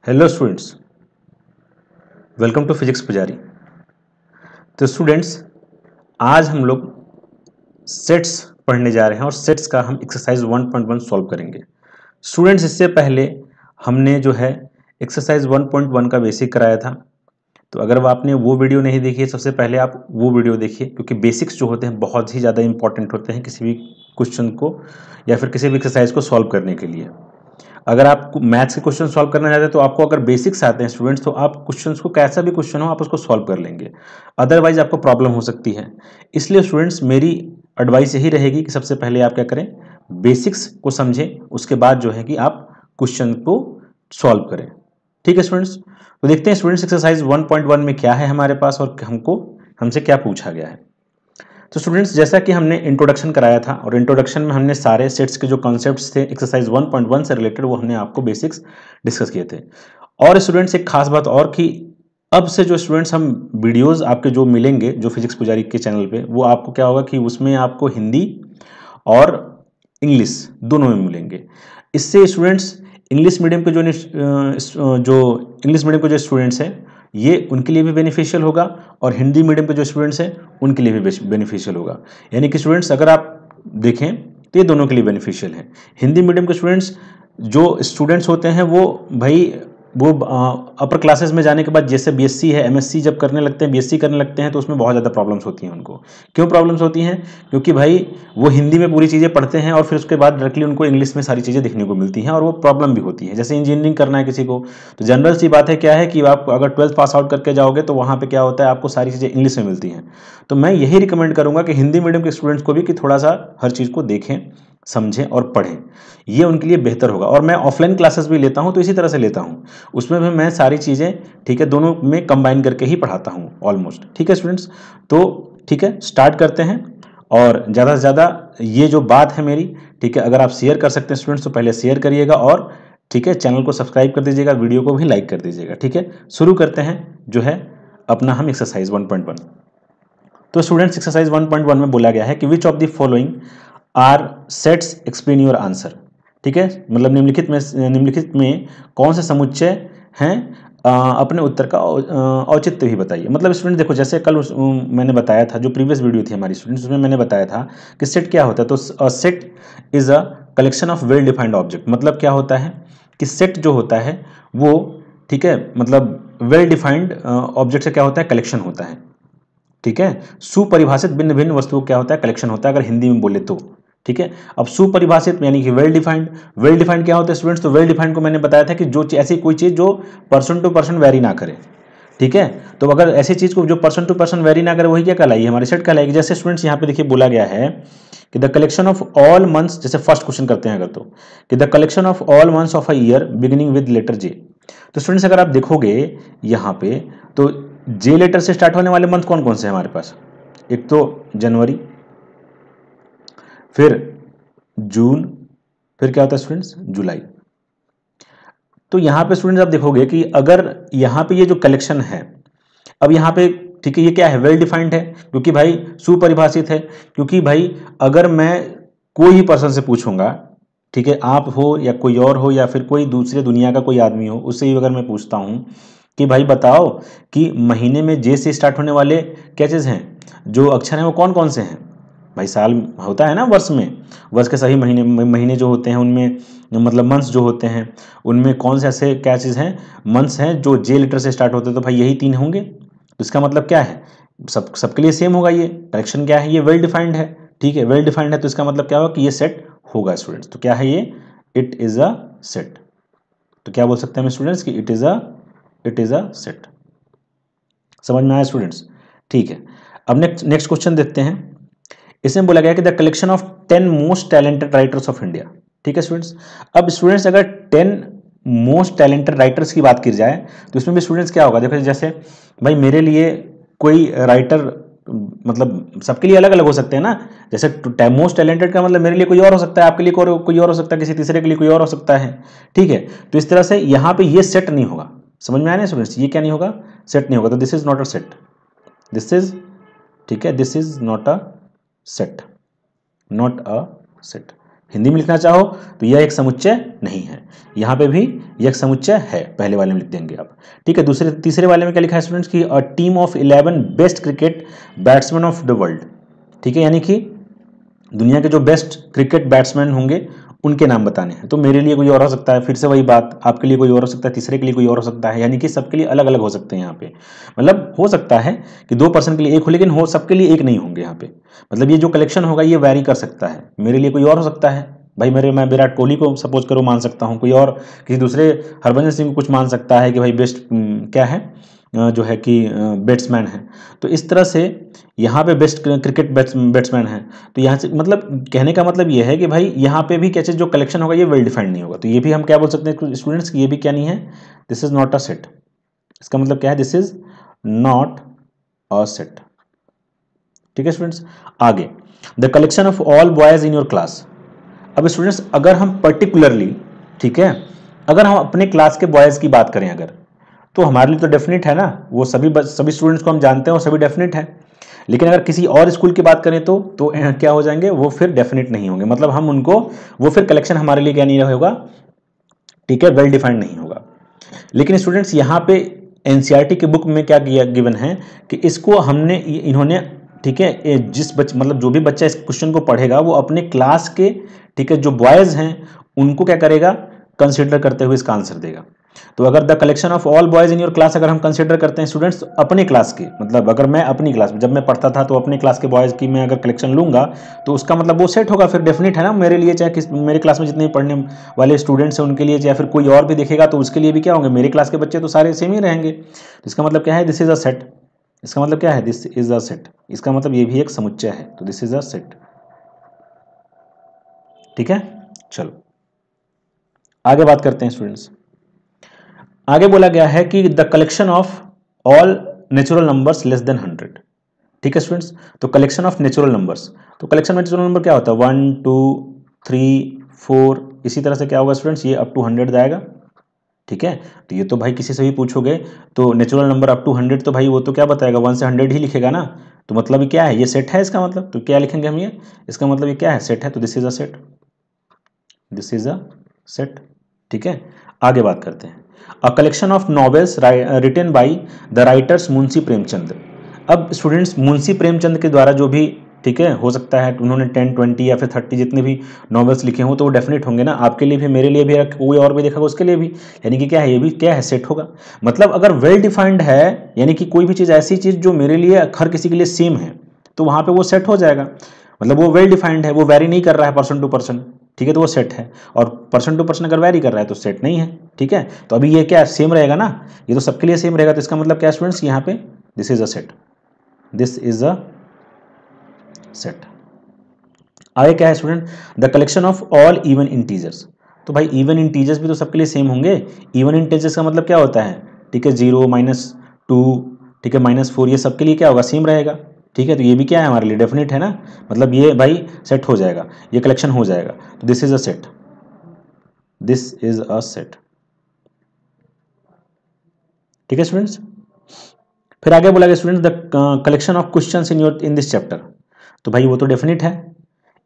Hello students, welcome to physics Pujari. तो students, आज हम लोग सेट्स पढ़ने जा रहे हैं और सेट्स का हम एक्सरसाइज 1.1 सॉल्व करेंगे। स्टूडेंट्स, इससे पहले हमने जो है एक्सरसाइज 1.1 का बेसिक कराया था। तो अगर वो आपने वो वीडियो नहीं देखी है, सबसे पहले आप वो वीडियो देखिए, क्योंकि बेसिक्स जो होते हैं बहुत ही ज़्यादा इंपॉर्टेंट होते हैं किसी भी क्वेश्चन को या फिर किसी भी एक्सरसाइज को सॉल्व करने के लिए। अगर आप मैथ्स के क्वेश्चन सॉल्व करना चाहते हैं तो आपको अगर बेसिक्स आते हैं स्टूडेंट्स, तो आप क्वेश्चंस को कैसा भी क्वेश्चन हो आप उसको सॉल्व कर लेंगे। अदरवाइज आपको प्रॉब्लम हो सकती है। इसलिए स्टूडेंट्स, मेरी एडवाइस यही रहेगी कि सबसे पहले आप क्या करें, बेसिक्स को समझें, उसके बाद जो है कि आप क्वेश्चन को सॉल्व करें। ठीक है स्टूडेंट्स, तो देखते हैं स्टूडेंट्स एक्सरसाइज 1.1 में क्या है हमारे पास और हमसे क्या पूछा गया है। तो स्टूडेंट्स, जैसा कि हमने इंट्रोडक्शन कराया था और इंट्रोडक्शन में हमने सारे सेट्स के जो कॉन्सेप्ट्स थे एक्सरसाइज 1.1 से रिलेटेड, वो हमने आपको बेसिक्स डिस्कस किए थे। और स्टूडेंट्स, एक खास बात और कि अब से जो स्टूडेंट्स हम वीडियोस आपके जो मिलेंगे जो फिजिक्स पुजारी के चैनल पे, वो आपको क्या होगा कि उसमें आपको हिंदी और इंग्लिश दोनों में मिलेंगे। इससे स्टूडेंट्स, इंग्लिश मीडियम के जो स्टूडेंट्स हैं, ये उनके लिए भी बेनिफिशियल होगा और हिंदी मीडियम के जो स्टूडेंट्स हैं उनके लिए भी बेनिफिशियल होगा। यानी कि स्टूडेंट्स, अगर आप देखें तो ये दोनों के लिए बेनिफिशियल है। हिंदी मीडियम के स्टूडेंट्स होते हैं वो अपर क्लासेस में जाने के बाद, जैसे बीएससी है, एमएससी जब करने लगते हैं, बीएससी करने लगते हैं, तो उसमें बहुत ज़्यादा प्रॉब्लम्स होती हैं उनको। क्यों प्रॉब्लम्स होती हैं? क्योंकि भाई वो हिंदी में पूरी चीज़ें पढ़ते हैं और फिर उसके बाद डायरेक्टली उनको इंग्लिश में सारी चीज़ें देखने को मिलती हैं और वो प्रॉब्लम भी होती है। जैसे इंजीनियरिंग करना है किसी को, तो जनरल सी बात है क्या है कि आप अगर 12th पास आउट करके जाओगे तो वहाँ पर क्या होता है, आपको सारी चीज़ें इंग्लिश में मिलती हैं। तो मैं यही रिकमेंड करूँगा कि हिंदी मीडियम के स्टूडेंट्स को भी कि थोड़ा सा हर चीज़ को देखें, समझें और पढ़ें। ये उनके लिए बेहतर होगा। और मैं ऑफलाइन क्लासेस भी लेता हूँ तो इसी तरह से लेता हूँ, उसमें भी मैं सारी चीज़ें, ठीक है, दोनों में कंबाइन करके ही पढ़ाता हूँ ऑलमोस्ट। ठीक है स्टूडेंट्स, तो ठीक है, स्टार्ट करते हैं। और ज़्यादा से ज़्यादा ये जो बात है मेरी, ठीक है, अगर आप शेयर कर सकते हैं स्टूडेंट्स तो पहले शेयर करिएगा और ठीक है, चैनल को सब्सक्राइब कर दीजिएगा, वीडियो को भी लाइक कर दीजिएगा। ठीक है, शुरू करते हैं जो है अपना हम एक्सरसाइज 1.1। तो स्टूडेंट्स, एक्सरसाइज 1.1 में बोला गया है कि which of the following are sets, explain your answer. ठीक है, मतलब निम्नलिखित में कौन से समुच्चय हैं, अपने उत्तर का औचित्य भी बताइए। मतलब स्टूडेंट देखो, जैसे कल मैंने बताया था, जो प्रीवियस वीडियो थी हमारी स्टूडेंट्स, उसमें मैंने बताया था कि सेट क्या होता है। तो set is a collection of well defined object. मतलब क्या होता है कि सेट जो होता है वो, ठीक है, मतलब वेल डिफाइंड ऑब्जेक्ट से क्या होता है, कलेक्शन होता है। ठीक है, सुपरिभाषित भिन्न भिन्न वस्तुओं क्या होता है, कलेक्शन होता है, अगर हिंदी में बोले तो। ठीक है, अब सुपरिभाषित यानी कि वेल डिफाइंड क्या होता है स्टूडेंट्स? तो वेल डिफाइंड को मैंने बताया था कि जो ऐसी कोई चीज़ जो पर्सन टू पर्सन वेरी ना करे। ठीक है, तो अगर ऐसी चीज़ को जो पर्सन टू पर्सन वेरी ना करे, वही क्या कहलाएगी, हमारी सेट कहलाएगी। जैसे स्टूडेंट्स यहाँ पे देखिए बोला गया है कि the collection of all months, जैसे फर्स्ट क्वेश्चन करते हैं अगर, तो कि the collection of all months of a year beginning with letter J. तो स्टूडेंट्स, अगर आप देखोगे यहाँ पे, तो जे लेटर से स्टार्ट होने वाले मंथ कौन कौन से हैं हमारे पास? एक तो जनवरी, फिर जून, फिर क्या होता है स्टूडेंट्स, जुलाई। तो यहां पे स्टूडेंट्स आप देखोगे कि अगर यहां पे ये जो कलेक्शन है, अब यहां पे, ठीक है, ये क्या है, वेल डिफाइंड है, क्योंकि भाई सुपरिभाषित है। क्योंकि भाई अगर मैं कोई ही पर्सन से पूछूंगा, ठीक है, आप हो या कोई और हो या फिर कोई दूसरे दुनिया का कोई आदमी हो, उससे ही अगर मैं पूछता हूं कि भाई बताओ कि महीने में जे से स्टार्ट होने वाले क्या चीज़ हैं, जो अक्षर हैं वो कौन कौन से हैं? भाई साल होता है ना, वर्ष में, वर्ष के सही महीने जो होते हैं उनमें, मतलब मंथ्स जो होते हैं उनमें कौन से ऐसे क्या चीज़ हैं, मंथ्स हैं जो जे लेटर से स्टार्ट होते हैं। तो भाई यही 3 होंगे। तो इसका मतलब क्या है, सबके लिए सेम होगा। ये करेक्शन क्या है, ये वेल डिफाइंड है। ठीक है, वेल डिफाइंड है, तो इसका मतलब क्या होगा कि ये सेट होगा स्टूडेंट्स। तो क्या है ये, इट इज़ अ सेट। तो क्या बोल सकते हैं हम स्टूडेंट्स कि इट इज़ अ सेट। समझ में आया स्टूडेंट्स? ठीक है, अब नेक्स्ट क्वेश्चन देखते हैं। इसमें बोला गया कि the collection of 10 most talented writers of India. ठीक है स्टूडेंट्स, अब स्टूडेंट्स अगर 10 मोस्ट टैलेंटेड राइटर्स की बात की जाए तो इसमें भी स्टूडेंट्स क्या होगा, देखो जैसे भाई मेरे लिए कोई राइटर, मतलब सबके लिए अलग अलग हो सकते हैं ना। जैसे मोस्ट टैलेंटेड का मतलब मेरे लिए कोई और हो सकता है, आपके लिए कोई और हो सकता है, किसी तीसरे के लिए कोई और हो सकता है। ठीक है, तो इस तरह से यहाँ पे ये सेट नहीं होगा। समझ में आया ना स्टूडेंट्स, ये क्या नहीं होगा, सेट नहीं होगा। तो this is not a set, this is, ठीक है, this is not a set, not a set. Hindi में लिखना चाहो तो यह एक समुच्चय नहीं है, यहाँ पे भी यह एक समुच्चय है, पहले वाले में लिख देंगे आप। ठीक है, तीसरे वाले में क्या लिखा है स्टूडेंट्स की a team of 11 best cricket batsman of the world. ठीक है, यानी कि दुनिया के जो बेस्ट क्रिकेट बैट्समैन होंगे उनके नाम बताने हैं। तो मेरे लिए कोई और हो सकता है, फिर से वही बात, आपके लिए कोई और हो सकता है, तीसरे के लिए कोई और हो सकता है, यानी कि सबके लिए अलग अलग हो सकते हैं यहाँ पे। मतलब हो सकता है कि 2% के लिए एक हो, लेकिन हो सबके लिए एक नहीं होंगे यहाँ पे। मतलब ये जो कलेक्शन होगा ये वैरी कर सकता है, मेरे लिए कोई और हो सकता है भाई, मैं विराट कोहली को सपोज करो मान सकता हूँ, कोई और किसी दूसरे हरभजन सिंह को कुछ मान सकता है कि भाई बेस्ट क्या है जो है कि बैट्समैन है। तो इस तरह से यहाँ पे बेस्ट क्रिकेट बैट्समैन है। तो यहाँ से मतलब कहने का मतलब ये है कि भाई यहाँ पे भी क्या चीज़ जो कलेक्शन होगा ये वेल डिफाइंड नहीं होगा। तो ये भी हम क्या बोल सकते हैं स्टूडेंट्स की, ये भी क्या नहीं है, this is not a set. इसका मतलब क्या है, this is not a set. ठीक है स्टूडेंट्स, आगे the collection of all boys in your class. अब स्टूडेंट्स अगर हम पर्टिकुलरली, ठीक है, अगर हम अपने क्लास के बॉयज की बात करें अगर, तो हमारे लिए तो डेफिनेट है ना, वो सभी स्टूडेंट्स को हम जानते हैं और सभी डेफिनेट है। लेकिन अगर किसी और स्कूल की बात करें तो क्या हो जाएंगे, वो फिर डेफिनेट नहीं होंगे, मतलब हम उनको, वो फिर कलेक्शन हमारे लिए क्या नहीं होगा, ठीक है, वेल डिफाइंड नहीं होगा। लेकिन स्टूडेंट्स यहाँ पे एनसीईआरटी की बुक में क्या गिवन है कि इसको हमने इन्होंने, ठीक है, मतलब जो भी बच्चा इस क्वेश्चन को पढ़ेगा वो अपने क्लास के, ठीक है, जो बॉयज हैं उनको क्या करेगा, कंसिडर करते हुए इसका आंसर देगा। तो अगर the collection of all boys in your class अगर हम कंसिडर करते हैं स्टूडेंट्स अपने क्लास के, मतलब अगर मैं अपनी क्लास में जब मैं पढ़ता था तो अपने क्लास के बॉयज की मैं अगर कलेक्शन लूंगा तो उसका मतलब वो सेट होगा, फिर डेफिनेट है ना मेरे लिए, चाहे मेरे क्लास में जितने पढ़ने वाले स्टूडेंट्स हैं उनके लिए, या फिर कोई और भी देखेगा तो उसके लिए भी क्या होंगे, मेरे क्लास के बच्चे तो सारे सेम ही रहेंगे। तो इसका मतलब क्या है, दिस इज अ सेट। इसका मतलब क्या है, दिस इज अ सेट। इसका मतलब ये भी एक समुच्चय है, तो दिस इज अ सेट। ठीक है, चलो आगे बात करते हैं स्टूडेंट्स। आगे बोला गया है कि the collection of all natural numbers less than 100। ठीक है स्टूडेंट्स, तो कलेक्शन ऑफ नेचुरल नंबर्स, तो कलेक्शन में नेचुरल नंबर क्या होता है, 1 2 3 4, इसी तरह से क्या होगा स्टूडेंट्स, ये अप टू 100 जाएगा। ठीक है, तो ये तो भाई किसी से भी पूछोगे तो नेचुरल नंबर अप टू 100, तो भाई वो तो क्या बताएगा, 1 से 100 ही लिखेगा ना। तो मतलब ये क्या है, ये सेट है इसका मतलब, तो क्या लिखेंगे हम ये, इसका मतलब ये क्या है, सेट है, तो this is a set, this is a set. ठीक है, आगे बात करते हैं। A collection of novels written by the writers Munshi Premchand. अब स्टूडेंट्स मुंशी प्रेमचंद के द्वारा जो भी, ठीक है, हो सकता है उन्होंने 10 20 या फिर 30 जितने भी नॉवेल्स लिखे हों तो वो डेफिनेट होंगे ना, आपके लिए भी, मेरे लिए भी, कोई और भी देखा उसके लिए भी, यानी कि क्या है, ये भी क्या है, सेट होगा। मतलब अगर वेल डिफाइंड है, यानी कि कोई भी चीज़ ऐसी चीज़ जो मेरे लिए हर किसी के लिए सेम है, तो वहाँ पे वो सेट हो जाएगा। मतलब वो वेल डिफाइंड है, वो वेरी नहीं कर रहा है पर्सन टू पर्सन, ठीक है, तो वो सेट है। और पर्सन टू पर्सन अगर वेरी कर रहा है तो सेट नहीं है। ठीक है, तो अभी ये क्या सेम रहेगा ना, ये तो सबके लिए सेम रहेगा, तो इसका मतलब क्या स्टूडेंट्स, यहाँ पे this is a set, this is a set. आगे क्या है student, the collection of all even integers. तो भाई इवन इंटीजर्स भी तो सबके लिए सेम होंगे। इवन इंटीजर्स का मतलब क्या होता है, ठीक है, 0 -2, ठीक है, -4, ये सबके लिए क्या होगा, सेम रहेगा। ठीक है, तो ये भी क्या है हमारे लिए डेफिनेट है ना, मतलब ये भाई सेट हो जाएगा, ये कलेक्शन हो जाएगा, तो this is a set, this is a set. ठीक है स्टूडेंट्स, फिर आगे बोला गया student the collection of questions in this chapter. तो भाई वो तो डेफिनेट है,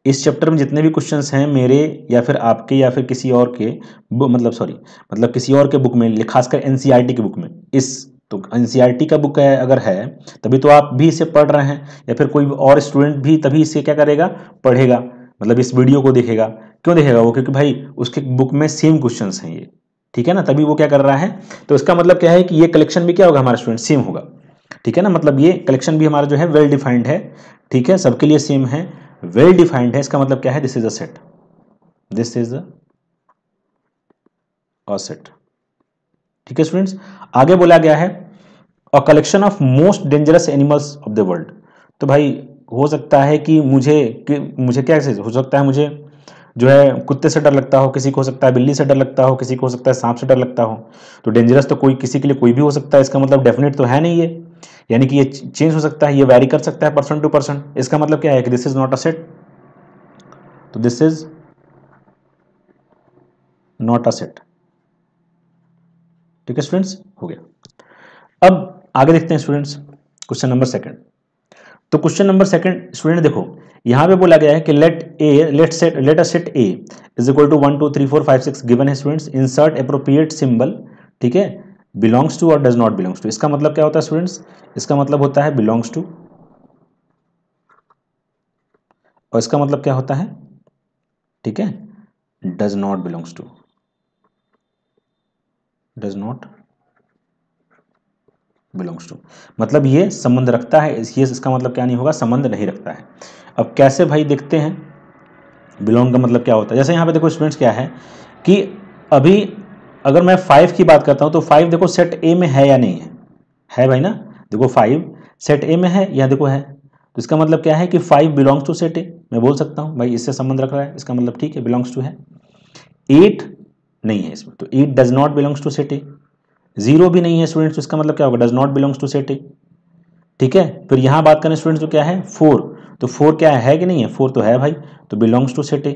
इस चैप्टर में जितने भी क्वेश्चंस हैं मेरे या फिर आपके या फिर किसी और के, मतलब सॉरी, मतलब किसी और के बुक में, खासकर एनसीईआरटी की बुक में, इस तो एनसीईआरटी का बुक है अगर है तभी तो आप भी इसे पढ़ रहे हैं, या फिर कोई और स्टूडेंट भी तभी इसे क्या करेगा, पढ़ेगा, मतलब इस वीडियो को देखेगा। क्यों देखेगा वो, क्योंकि भाई उसके बुक में सेम क्वेश्चंस हैं ये, ठीक है ना, तभी वो क्या कर रहा है। तो इसका मतलब क्या है कि ये कलेक्शन भी क्या होगा हमारा स्टूडेंट, सेम होगा। ठीक है ना, मतलब ये कलेक्शन भी हमारा जो है वेल डिफाइंड है, ठीक है, सबके लिए सेम है, वेल डिफाइंड है। इसका मतलब क्या है, this is a set, this is a set. ठीक है स्टूडेंट्स, आगे बोला गया है अ collection of most dangerous animals of the world. तो भाई हो सकता है कि मुझे क्या हो सकता है, मुझे जो है कुत्ते से डर लगता हो, किसी को हो सकता है बिल्ली से डर लगता हो, किसी को हो सकता है सांप से डर लगता हो। तो डेंजरस तो कोई किसी के लिए कोई भी हो सकता है, इसका मतलब डेफिनेट तो है नहीं ये, यानी कि ये चेंज हो सकता है, ये वैरी कर सकता है पर्सन टू पर्सन। इसका मतलब क्या है कि this is not a set, तो this is not a set. ठीक है स्टूडेंट्स, हो गया। अब आगे देखते हैं स्टूडेंट्स, क्वेश्चन नंबर सेकंड। तो क्वेश्चन नंबर सेकंड स्टूडेंट देखो, यहां पे बोला गया है कि let us set A is equal to 1 2 3 4 5 6 given है स्टूडेंट्स, इंसर्ट एप्रोप्रिएट सिंबल, ठीक है, बिलोंग्स टू और डज नॉट बिलोंग्स टू। इसका मतलब क्या होता है स्टूडेंट्स, इसका मतलब होता है बिलोंग्स टू, और इसका मतलब क्या होता है, ठीक है, does not belongs to, does not belongs to, मतलब ये संबंध रखता है, ये इसका मतलब क्या नहीं होगा, संबंध नहीं रखता है। अब कैसे भाई देखते हैं बिलोंग का मतलब क्या होता है। जैसे यहाँ पे देखो स्टूडेंट्स क्या है कि अभी अगर मैं 5 की बात करता हूँ तो 5 देखो सेट ए में है या नहीं है भाई ना, देखो 5 सेट ए में है या देखो है, तो इसका मतलब क्या है कि 5 बिलोंग्स टू सेट ए, मैं बोल सकता हूँ भाई इससे संबंध रख रहा है, इसका मतलब ठीक है बिलोंग्स टू है। 8 नहीं है इसमें, तो 8 does not belongs to set A. 0 भी नहीं है स्टूडेंट्स, तो इसका मतलब क्या होगा, does not belongs to set A, ठीक है। फिर यहाँ बात करें स्टूडेंट्स तो क्या है 4, तो 4 क्या है कि नहीं है, 4 तो है भाई, तो बिलोंग्स टू सेट ए।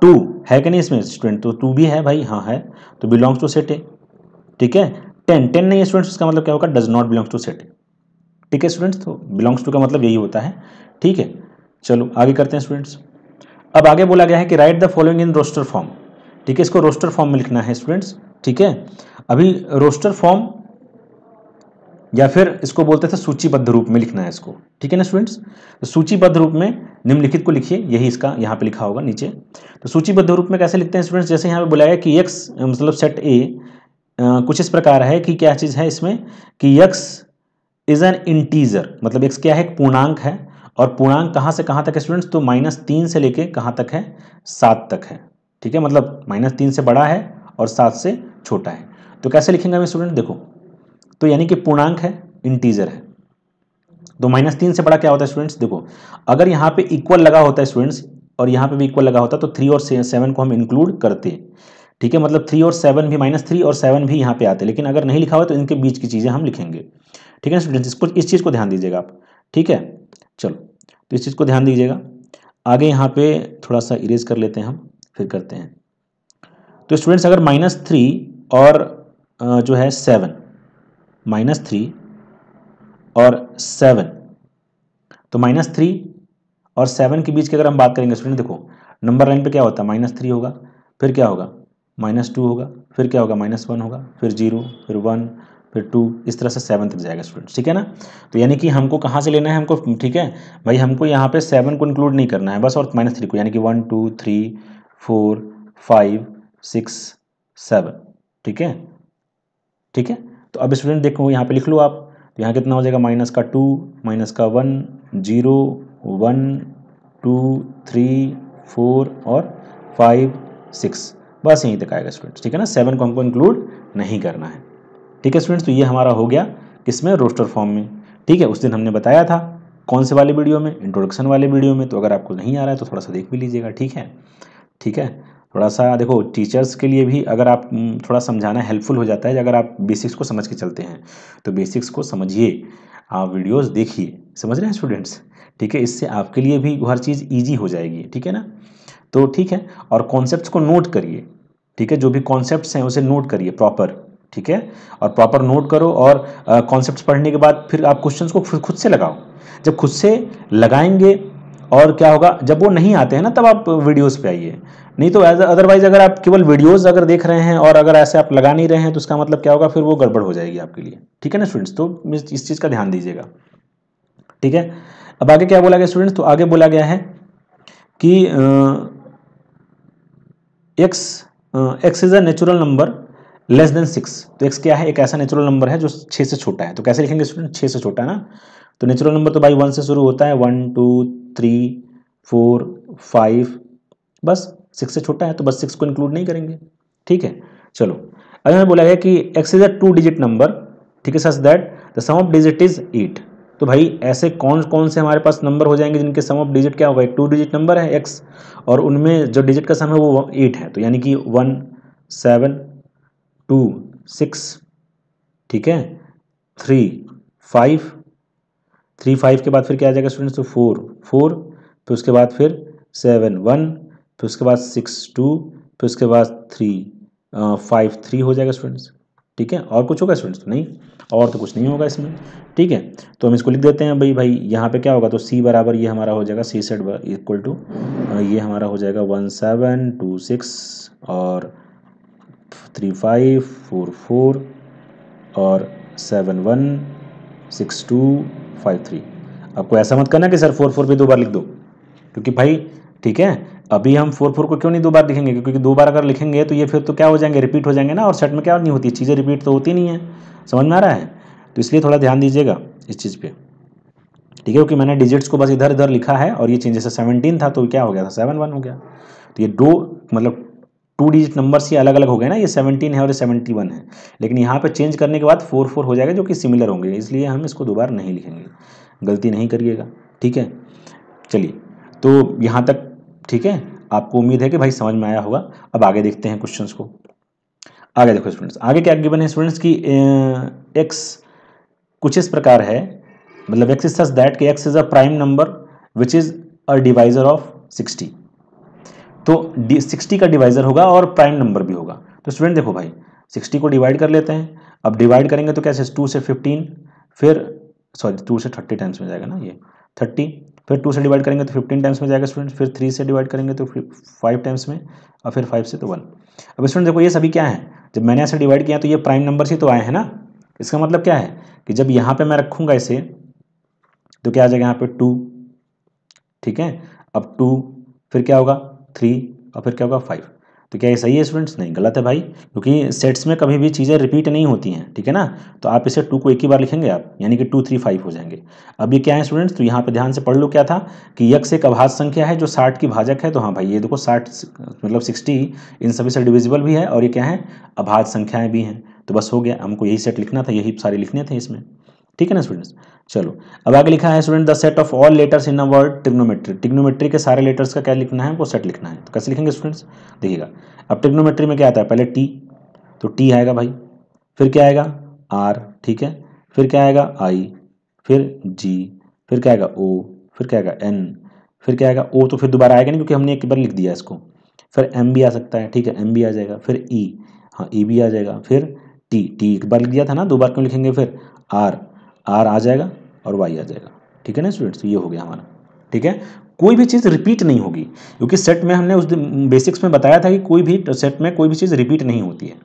2 है कि नहीं इसमें स्टूडेंट, तो 2 भी है भाई, हाँ है, तो बिलोंग्स टू सेट ए, ठीक है। 10 नहीं है स्टूडेंट्स, इसका मतलब क्या होगा, does not belongs to set A, ठीक है स्टूडेंट्स। तो बिलोंग्स टू का मतलब यही होता है, ठीक है। चलो आगे करते हैं स्टूडेंट्स। अब आगे बोला गया है कि write the following in roster form, ठीक है, इसको रोस्टर फॉर्म में लिखना है स्टूडेंट्स, ठीक है। अभी रोस्टर फॉर्म या फिर इसको बोलते थे सूचीबद्ध रूप में लिखना है इसको, ठीक है ना स्टूडेंट्स। तो सूचीबद्ध रूप में निम्नलिखित को लिखिए, यही इसका यहाँ पे लिखा होगा नीचे। तो सूचीबद्ध रूप में कैसे लिखते हैं स्टूडेंट्स, जैसे यहाँ पे बुलाया कि एक्स मतलब सेट ए कुछ इस प्रकार है कि क्या चीज़ है इसमें कि एक्स इज एन इंटीजर, मतलब एक्स क्या है, एक पूर्णांक है, और पूर्णांक कहाँ से कहाँ तक है स्टूडेंट्स, तो -3 से लेके कहाँ तक है, 7 तक है, ठीक है, मतलब -3 से बड़ा है और 7 से छोटा है। तो कैसे लिखेंगे हम स्टूडेंट, देखो, तो यानी कि पूर्णांक है, इंटीजर है, तो -3 से बड़ा क्या होता है स्टूडेंट्स, देखो अगर यहाँ पे इक्वल लगा होता है स्टूडेंट्स और यहाँ पे भी इक्वल लगा होता तो 3 और 7 को हम इंक्लूड करते, ठीक है, मतलब 3 और 7 भी, -3 और 7 भी यहाँ पे आते, लेकिन अगर नहीं लिखा हुआ तो इनके बीच की चीज़ें हम लिखेंगे, ठीक है स्टूडेंट्स, इसको इस चीज़ को ध्यान दीजिएगा आप, ठीक है। चलो तो इस चीज़ को ध्यान दीजिएगा। आगे यहाँ पे थोड़ा सा इरेज कर लेते हैं हम, फिर करते हैं। तो स्टूडेंट्स अगर -3 और जो है 7, -3 और 7, तो -3 और 7 के बीच की अगर हम बात करेंगे स्टूडेंट, देखो नंबर लाइन पे क्या होता है, -3 होगा, फिर क्या होगा, -2 होगा, फिर क्या होगा, -1 होगा, फिर 0, फिर 1, फिर 2, इस तरह से 7 तक जाएगा स्टूडेंट्स, ठीक है ना। तो यानी कि हमको कहाँ से लेना है हमको, ठीक है भाई, हमको यहाँ पे 7 को इंक्लूड नहीं करना है बस, और -3 को, यानी कि 1 2 3 4 5 6 7, ठीक है, ठीक है। तो अब स्टूडेंट देखो यहाँ पे लिख लो आप, तो यहाँ कितना हो जाएगा, -2 -1 0 1 2 3 4 और 5 6, बस यहीं तक आएगा स्टूडेंट्स, ठीक है ना, 7 को हमको इंक्लूड नहीं करना है, ठीक है स्टूडेंट्स। तो ये हमारा हो गया किसमें, रोस्टर फॉर्म में, ठीक है। उस दिन हमने बताया था कौन से वाले वीडियो में, इंट्रोडक्शन वाले वीडियो में, तो अगर आपको नहीं आ रहा है तो थोड़ा सा देख भी लीजिएगा, ठीक है, ठीक है। थोड़ा सा देखो टीचर्स के लिए भी अगर आप थोड़ा समझाना हेल्पफुल हो जाता है, अगर आप बेसिक्स को समझ के चलते हैं, तो बेसिक्स को समझिए, आप वीडियोस देखिए, समझ रहे हैं स्टूडेंट्स, ठीक है, इससे आपके लिए भी हर चीज़ ईजी हो जाएगी, ठीक है ना। तो ठीक है, और कॉन्सेप्ट्स को नोट करिए, ठीक है, जो भी कॉन्सेप्ट्स हैं उसे नोट करिए प्रॉपर, ठीक है, और प्रॉपर नोट करो, और कॉन्सेप्ट्स पढ़ने के बाद फिर आप क्वेश्चंस को खुद से लगाओ। जब खुद से लगाएंगे और क्या होगा, जब वो नहीं आते हैं ना तब आप वीडियोस पे आइए, नहीं तो अदरवाइज अगर आप केवल वीडियोस अगर देख रहे हैं और अगर ऐसे आप लगा नहीं रहे हैं तो उसका मतलब क्या होगा, फिर वो गड़बड़ हो जाएगी आपके लिए, ठीक है ना स्टूडेंट्स। तो इस चीज़ का ध्यान दीजिएगा, ठीक है। अब आगे क्या बोला गया स्टूडेंट्स, तो आगे बोला गया है कि x is a natural number less than 6, तो एक्स क्या है, एक ऐसा नेचुरल नंबर है जो 6 से छोटा है। तो कैसे लिखेंगे स्टूडेंट, 6 से छोटा है ना, तो नेचुरल नंबर तो भाई 1 से शुरू होता है, 1 2 3 4 5, बस 6 से छोटा है तो बस 6 को इंक्लूड नहीं करेंगे, ठीक है। चलो अगर हमें बोला गया कि x is a 2 digit number, ठीक है, such that the sum of digit is 8, तो भाई ऐसे कौन कौन से हमारे पास नंबर हो जाएंगे जिनके सम ऑफ डिजिट क्या होगा, एक 2 डिजिट नंबर है एक्स, और उनमें जो डिजिट का सम है वो 8 है, तो यानी कि 1 7 2 6, ठीक है, 3 5, 3 5 के बाद फिर क्या आ जाएगा स्टूडेंट्स, तो 4 4, फिर उसके बाद फिर 7 1, फिर उसके बाद 6 2, फिर उसके बाद 3 5 3 हो जाएगा स्टूडेंट्स, ठीक है, और कुछ होगा स्टूडेंट्स? तो नहीं, और तो कुछ नहीं होगा इसमें। ठीक है, तो हम इसको लिख देते हैं भाई यहाँ पे क्या होगा, तो सी बराबर ये हमारा हो जाएगा सी सेट इक्वल टू ये हमारा हो जाएगा 1726 और 3544 और 716253। आपको ऐसा मत करना कि सर 44 भी 2 बार लिख दो, क्योंकि भाई ठीक है अभी हम 44 को क्यों नहीं 2 बार लिखेंगे, क्योंकि 2 बार अगर लिखेंगे तो ये फिर तो क्या हो जाएंगे, रिपीट हो जाएंगे ना, और सेट में क्या नहीं होती, चीज़ें रिपीट तो होती नहीं है। समझ में आ रहा है? तो इसलिए थोड़ा ध्यान दीजिएगा इस चीज़ पे, ठीक है, क्योंकि मैंने डिजिट्स को बस इधर इधर लिखा है और ये चेंज जैसे 17 था तो क्या हो गया था 71 हो गया। तो ये दो मतलब 2 डिजिट नंबर्स ये अलग अलग हो गए ना, ये 17 है और ये 71 है, लेकिन यहाँ पे चेंज करने के बाद 44 हो जाएगा जो कि सिमिलर होंगे, इसलिए हम इसको दोबारा नहीं लिखेंगे, गलती नहीं करिएगा। ठीक है, चलिए तो यहाँ तक ठीक है, आपको उम्मीद है कि भाई समझ में आया होगा। अब आगे देखते हैं क्वेश्चंस को। आगे देखो स्टूडेंट्स, आगे क्या गिवन है स्टूडेंट्स की एक्स कुछ इस प्रकार है, मतलब एक्स इज सच दैट कि x is a prime number which is a divisor of 60। तो 60 का डिवाइजर होगा और प्राइम नंबर भी होगा। तो स्टूडेंट देखो भाई 60 को डिवाइड कर लेते हैं। अब डिवाइड करेंगे तो कैसे, 2 से 15, फिर सॉरी 2 से 30 टाइम्स में जाएगा ना ये 30, फिर 2 से डिवाइड करेंगे तो 15 टाइम्स में जाएगा स्टूडेंट, फिर 3 से डिवाइड करेंगे तो 5 टाइम्स में, और फिर 5 से तो 1। अब स्टूडेंट देखो ये सभी क्या है, जब मैंने ऐसे डिवाइड किया तो ये प्राइम नंबर ही तो आए हैं ना। इसका मतलब क्या है कि जब यहाँ पे मैं रखूँगा इसे तो क्या आ जाएगा यहाँ पे 2, ठीक है, अब 2 फिर क्या होगा 3 और फिर क्या होगा 5। तो क्या ये सही है स्टूडेंट्स? नहीं, गलत है भाई, क्योंकि सेट्स में कभी भी चीज़ें रिपीट नहीं होती हैं, ठीक है ना। तो आप इसे 2 को एक ही बार लिखेंगे आप, यानी कि 2 3 5 हो जाएंगे। अब ये क्या है स्टूडेंट्स, तो यहाँ पे ध्यान से पढ़ लो क्या था कि यक्स एक अभाज्य संख्या है जो 60 की भाजक है। तो हाँ भाई ये देखो 60 मतलब 60 इन सभी से डिविजिबल भी है और ये क्या है, अभाज्य संख्याएं भी हैं। तो बस हो गया, हमको यही सेट लिखना था, यही सारे लिखने थे इसमें, ठीक है ना स्टूडेंट्स। चलो अब आगे लिखा है student the set of all letters in a word trigonometry. Trigonometry के सारे लेटर्स का क्या लिखना है, हमको सेट लिखना है। तो कैसे लिखेंगे स्टूडेंट्स, देखिएगा अब ट्रिग्नोमेट्री में क्या आता है, पहले टी, तो टी आएगा भाई, फिर क्या आएगा आर, ठीक है, फिर क्या आएगा आई, फिर जी, फिर क्या आएगा ओ, फिर क्या आएगा एन, फिर क्या आएगा ओ, तो फिर दोबारा आएगा नहीं क्योंकि हमने एक बार लिख दिया इसको। फिर एम भी आ सकता है, ठीक है, एम भी आ जाएगा, फिर ई, हाँ ई भी आ जाएगा, फिर टी, टी एक बार लिख दिया था ना, 2 बार क्यों लिखेंगे, फिर आर, आर आ जाएगा और वाई आ जाएगा, ठीक है ना स्टूडेंट्स। ये हो गया हमारा, ठीक है। कोई भी चीज़ रिपीट नहीं होगी, क्योंकि सेट में हमने उस दिन बेसिक्स में बताया था कि कोई भी सेट में कोई भी चीज़ रिपीट नहीं होती है,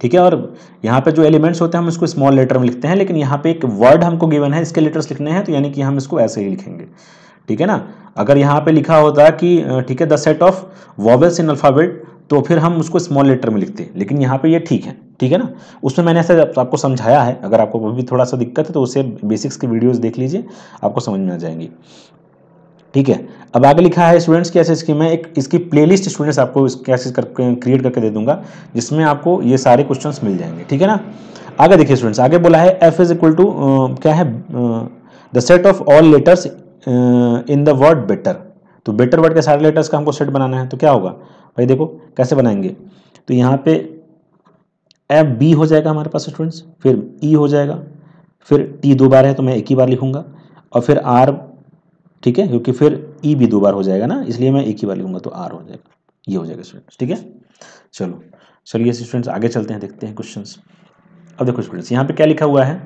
ठीक है। और यहाँ पे जो एलिमेंट्स होते हैं हम इसको स्मॉल लेटर में लिखते हैं, लेकिन यहाँ पे एक वर्ड हमको गिवन है, इसके लेटर्स लिखने हैं, तो यानी कि हम इसको ऐसे ही लिखेंगे, ठीक है ना। अगर यहाँ पे लिखा होता कि ठीक है the set of vowels in alphabet, तो फिर हम उसको स्मॉल लेटर में लिखते हैं, लेकिन यहाँ पे ये ठीक है ना। उसमें मैंने ऐसे आपको समझाया है, अगर आपको भी थोड़ा सा दिक्कत है तो उसे बेसिक्स की वीडियोस देख लीजिए, आपको समझ में आ जाएंगी, ठीक है। अब आगे लिखा है स्टूडेंट्स की ऐसे स्कीम है, एक इसकी प्लेलिस्ट स्टूडेंट्स आपको कैसे क्रिएट करके दे दूंगा, जिसमें आपको ये सारे क्वेश्चंस मिल जाएंगे, ठीक है ना। आगे देखिए स्टूडेंट्स, आगे बोला है एफ इज इक्वल टू क्या है, the set of all letters in the word better. तो बेटर वर्ड के सारे लेटर्स का हमको सेट बनाना है, तो क्या होगा भाई, देखो कैसे बनाएंगे। तो यहाँ पे एफ बी हो जाएगा हमारे पास स्टूडेंट्स, फिर ई हो जाएगा, फिर टी 2 बार है तो मैं एक ही बार लिखूंगा, और फिर आर, ठीक है, क्योंकि फिर ई भी 2 बार हो जाएगा ना, इसलिए मैं एक ही बार लिखूंगा तो आर हो जाएगा, ये हो जाएगा स्टूडेंट्स, ठीक है। चलो चलिए स्टूडेंट्स आगे चलते हैं, देखते हैं क्वेश्चंस। अब देखो स्टूडेंट्स यहाँ पे क्या लिखा हुआ है,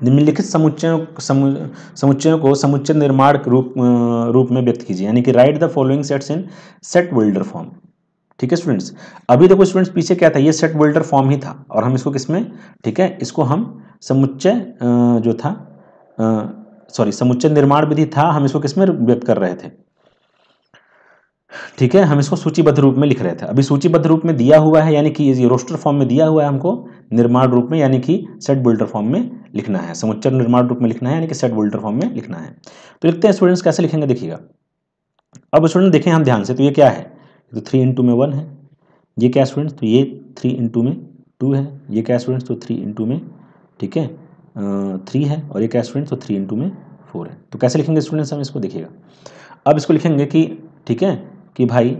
निम्नलिखित समुच्चयों को समुच्चय निर्माण रूप में व्यक्त कीजिए, यानी कि write the following sets in set builder form, ठीक है स्टूडेंट्स। अभी देखो स्टूडेंट्स पीछे क्या था, ये सेट बिल्डर फॉर्म ही था, और हम इसको किसमें, ठीक है, इसको हम समुच्चय जो था सॉरी समुच्चय निर्माण विधि था, हम इसको किसमें व्यक्त कर रहे थे, ठीक है, हम इसको सूचीबद्ध रूप में लिख रहे थे। अभी सूचीबद्ध रूप में दिया हुआ है, यानी कि ये रोस्टर फॉर्म में दिया हुआ है, हमको निर्माण रूप में यानी कि सेट बिल्डर फॉर्म में लिखना है, समुच्चय निर्माण रूप में लिखना है, यानी कि सेट बिल्डर फॉर्म में लिखना है। तो लिखते हैं स्टूडेंट्स, कैसे लिखेंगे देखिएगा। अब स्टूडेंट देखें हम ध्यान से, तो ये क्या है, तो 3 इंटू में 1 है, ये क्या स्टूडेंट्स, तो ये 3 इंटू में 2 है, ये क्या स्टूडेंट्स, तो 3 इंटू में, ठीक है 3 है, और ये क्या स्टूडेंट्स, तो 3 इंटू में 4 है। तो कैसे लिखेंगे स्टूडेंट्स, हम इसको देखिएगा। अब इसको लिखेंगे कि ठीक है कि भाई